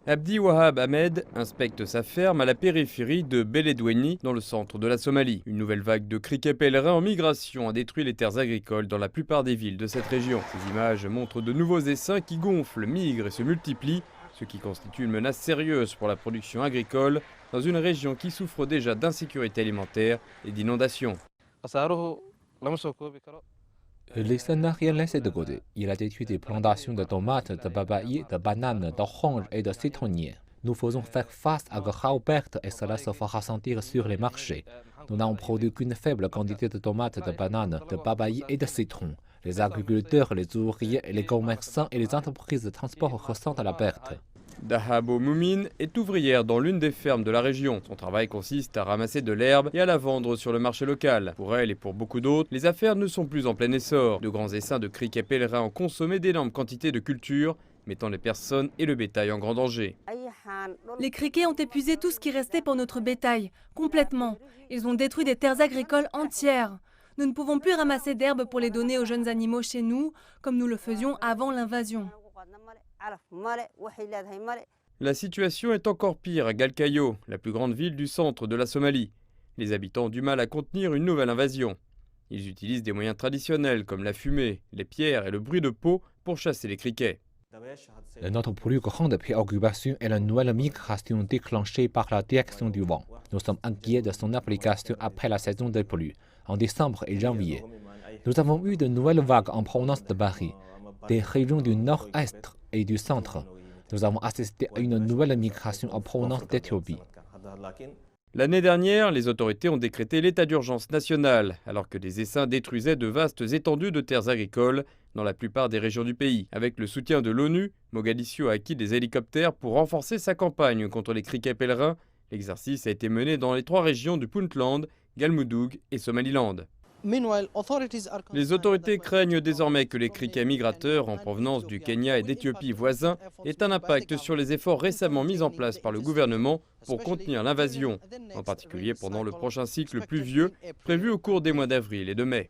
Abdi Wahab Ahmed inspecte sa ferme à la périphérie de Beledweyne, dans le centre de la Somalie. Une nouvelle vague de criquets pèlerins en migration a détruit les terres agricoles dans la plupart des villes de cette région. Ces images montrent de nouveaux essaims qui gonflent, migrent et se multiplient, ce qui constitue une menace sérieuse pour la production agricole dans une région qui souffre déjà d'insécurité alimentaire et d'inondations. L'excédent rien laissé de côté. Il a détruit des plantations de tomates, de papayi, de bananes, d'oranges et de citronniers. Nous faisons faire face à graves pertes et cela se fera sentir sur les marchés. Nous n'avons produit qu'une faible quantité de tomates, de bananes, de papayi et de citrons. Les agriculteurs, les ouvriers, les commerçants et les entreprises de transport ressentent la perte. Dahabo Moumin est ouvrière dans l'une des fermes de la région. Son travail consiste à ramasser de l'herbe et à la vendre sur le marché local. Pour elle et pour beaucoup d'autres, les affaires ne sont plus en plein essor. De grands essaims de criquets pèlerins ont consommé d'énormes quantités de culture, mettant les personnes et le bétail en grand danger. Les criquets ont épuisé tout ce qui restait pour notre bétail, complètement. Ils ont détruit des terres agricoles entières. Nous ne pouvons plus ramasser d'herbe pour les donner aux jeunes animaux chez nous, comme nous le faisions avant l'invasion. La situation est encore pire à Galkayo, la plus grande ville du centre de la Somalie. Les habitants ont du mal à contenir une nouvelle invasion. Ils utilisent des moyens traditionnels comme la fumée, les pierres et le bruit de peau pour chasser les criquets. Notre plus grande préoccupation est la nouvelle migration déclenchée par la direction du vent. Nous sommes inquiets de son application après la saison des pluies, en décembre et janvier. Nous avons eu de nouvelles vagues en provenance de Paris, des régions du nord-est et du centre. Nous avons assisté à une nouvelle migration en provenance d'Éthiopie. L'année dernière, les autorités ont décrété l'état d'urgence national, alors que des essaims détruisaient de vastes étendues de terres agricoles dans la plupart des régions du pays. Avec le soutien de l'ONU, Mogadiscio a acquis des hélicoptères pour renforcer sa campagne contre les criquets pèlerins. L'exercice a été mené dans les 3 régions du Puntland, Galmudug et Somaliland. Les autorités craignent désormais que les criquets migrateurs en provenance du Kenya et d'Éthiopie voisins aient un impact sur les efforts récemment mis en place par le gouvernement pour contenir l'invasion, en particulier pendant le prochain cycle pluvieux prévu au cours des mois d'avril et de mai.